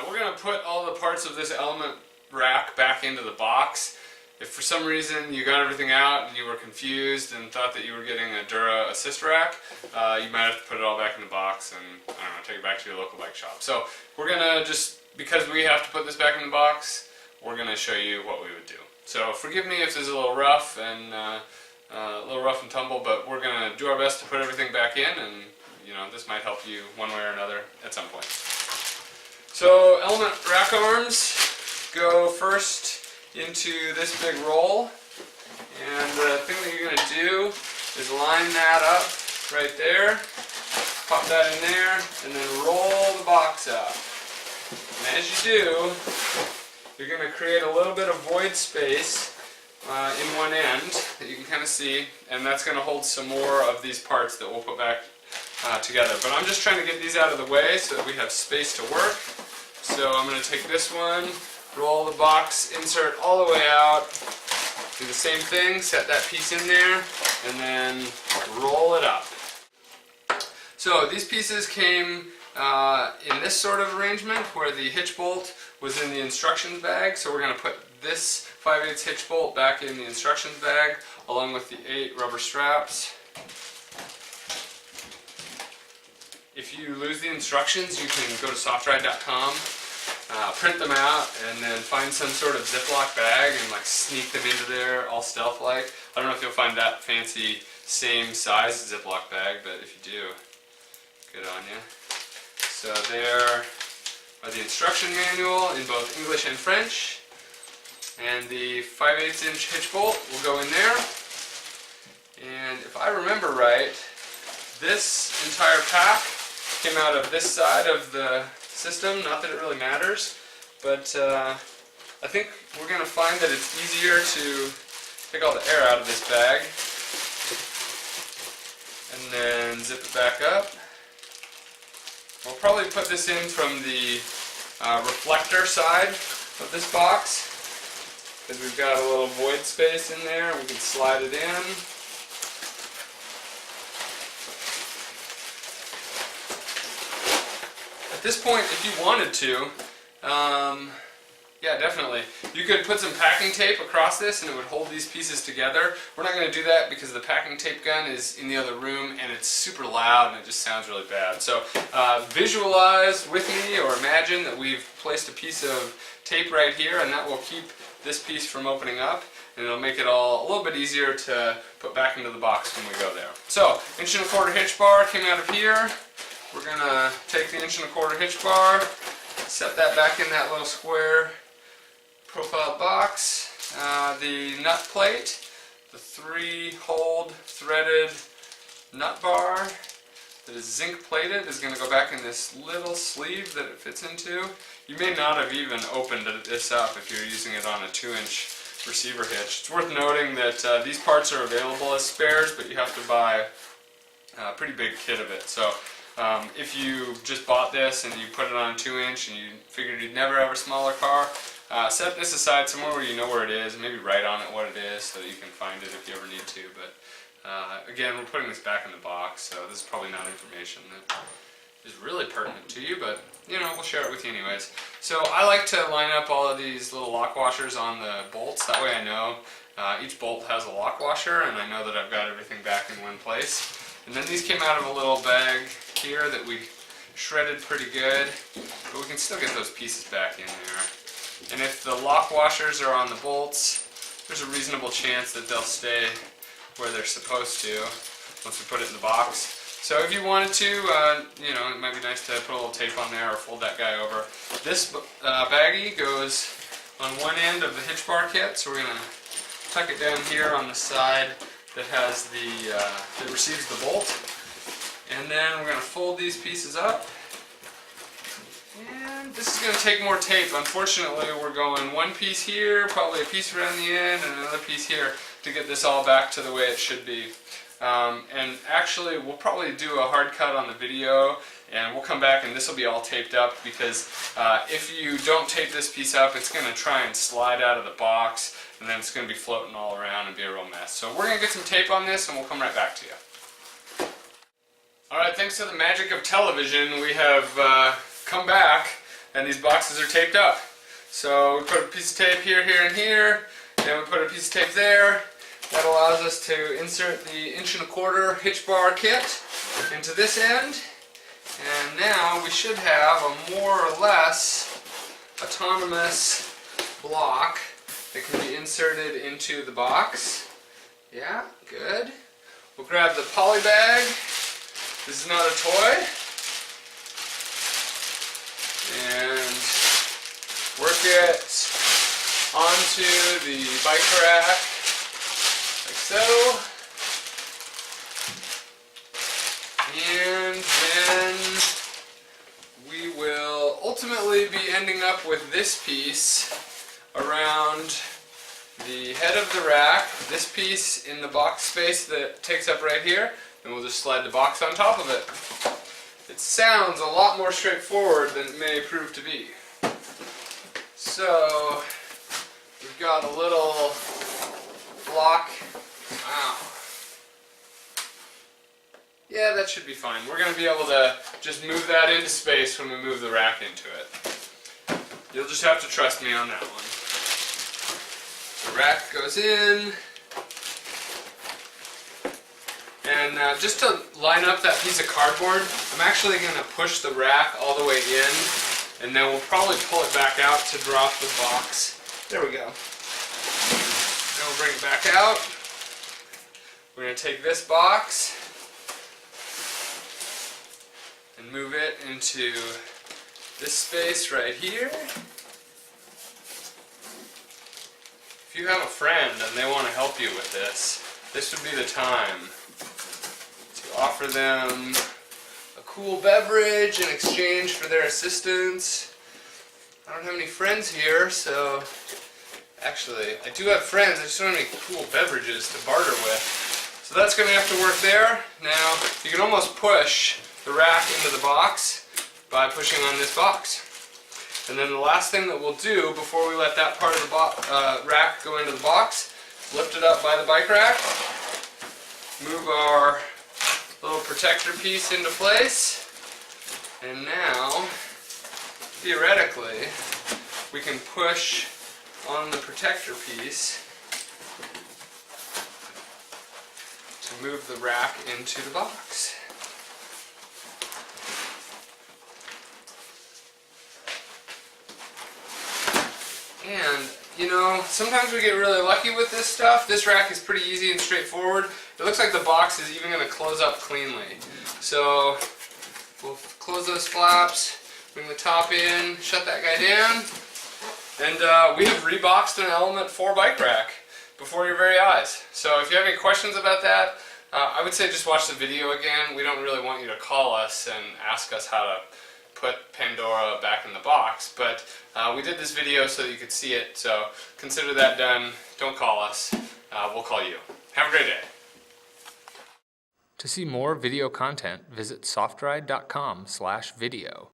We're going to put all the parts of this element rack back into the box. If for some reason you got everything out and you were confused and thought that you were getting a Dura assist rack, you might have to put it all back in the box and, I don't know, take it back to your local bike shop. So we're going to just, because we have to put this back in the box, we're going to show you what we would do. So forgive me if this is a little rough and tumble, but we're going to do our best to put everything back in, and you know, this might help you one way or another at some point. So element rack arms go first into this big roll, and the thing that you're going to do is line that up right there, pop that in there, and then roll the box up. And as you do, you're going to create a little bit of void space in one end that you can kind of see, and that's going to hold some more of these parts that we'll put back together. But I'm just trying to get these out of the way so that we have space to work. So I'm going to take this one, roll the box, insert all the way out, do the same thing, set that piece in there, and then roll it up. So these pieces came in this sort of arrangement where the hitch bolt was in the instructions bag, so we're going to put this 5/8 hitch bolt back in the instructions bag along with the 8 rubber straps. If you lose the instructions, you can go to Softride.com, print them out, and then find some sort of Ziploc bag and like sneak them into there all stealth-like. I don't know if you'll find that fancy same size Ziploc bag, but if you do, good on you. So there are the instruction manual in both English and French, and the 5/8 inch hitch bolt will go in there. And if I remember right, this entire pack came out of this side of the system. Not that it really matters, but I think we're going to find that it's easier to take all the air out of this bag and then zip it back up. We'll probably put this in from the reflector side of this box, because we've got a little void space in there. We can slide it in. At this point, if you wanted to, yeah, definitely, you could put some packing tape across this and it would hold these pieces together. We're not going to do that because the packing tape gun is in the other room and it's super loud and it just sounds really bad. So visualize with me, or imagine that we've placed a piece of tape right here, and that will keep this piece from opening up, and it'll make it all a little bit easier to put back into the box when we go there. So 1¼ inch hitch bar came out of here. We're going to take the 1¼ inch hitch bar, set that back in that little square profile box. The nut plate, the 3-hole threaded nut bar that is zinc plated, is going to go back in this little sleeve that it fits into. You may not have even opened this up if you're using it on a 2-inch receiver hitch. It's worth noting that these parts are available as spares, but you have to buy a pretty big kit of it. So if you just bought this and you put it on a 2-inch and you figured you'd never have a smaller car, set this aside somewhere where you know where it is, and maybe write on it what it is so that you can find it if you ever need to. But again, we're putting this back in the box, so this is probably not information that is really pertinent to you, but you know, we'll share it with you anyways. So I like to line up all of these little lock washers on the bolts. That way I know each bolt has a lock washer, and I know that I've got everything back in one place. And then these came out of a little bag here that we shredded pretty good, but we can still get those pieces back in there. And if the lock washers are on the bolts, there's a reasonable chance that they'll stay where they're supposed to once we put it in the box. So if you wanted to, you know, it might be nice to put a little tape on there or fold that guy over. This baggie goes on one end of the hitch bar kit, so we're going to tuck it down here on the side that has the that receives the bolt. And then we're going to fold these pieces up. And this is going to take more tape. Unfortunately, we're going one piece here, probably a piece around the end, and another piece here to get this all back to the way it should be. And actually, we'll probably do a hard cut on the video, and we'll come back and this will be all taped up, because if you don't tape this piece up, it's going to try and slide out of the box, and then it's going to be floating all around and be a real mess. So we're going to get some tape on this and we'll come right back to you. Alright, thanks to the magic of television, we have come back and these boxes are taped up. So we put a piece of tape here, here, and here, and we put a piece of tape there. That allows us to insert the 1¼ inch hitch bar kit into this end. And now we should have a more or less autonomous block that can be inserted into the box. Yeah, good. We'll grab the poly bag. This is not a toy. And work it onto the bike rack, like so. And then we will ultimately be ending up with this piece around the head of the rack, this piece in the box space that takes up right here, and we'll just slide the box on top of it. It sounds a lot more straightforward than it may prove to be. So, we've got a little block. Wow. Yeah, that should be fine. We're going to be able to just move that into space when we move the rack into it. You'll just have to trust me on that one. The rack goes in. And just to line up that piece of cardboard, I'm actually going to push the rack all the way in, and then we'll probably pull it back out to drop the box. There we go. Then we'll bring it back out. We're going to take this box and move it into this space right here. If you have a friend and they want to help you with this, this would be the time to offer them a cool beverage in exchange for their assistance. I don't have any friends here, so actually I do have friends, I just don't have any cool beverages to barter with. So that's going to have to work there. Now you can almost push the rack into the box by pushing on this box. And then the last thing that we'll do before we let that part of the rack go into the box, lift it up by the bike rack, move our little protector piece into place, and now, theoretically, we can push on the protector piece to move the rack into the box. And, you know, sometimes we get really lucky with this stuff. This rack is pretty easy and straightforward. It looks like the box is even going to close up cleanly. So, we'll close those flaps, bring the top in, shut that guy down, and we have reboxed an Element 4 bike rack before your very eyes. So if you have any questions about that, I would say just watch the video again. We don't really want you to call us and ask us how to put Pandora back in the box, but we did this video so that you could see it, so consider that done. Don't call us. We'll call you. Have a great day. To see more video content, visit softride.com/video.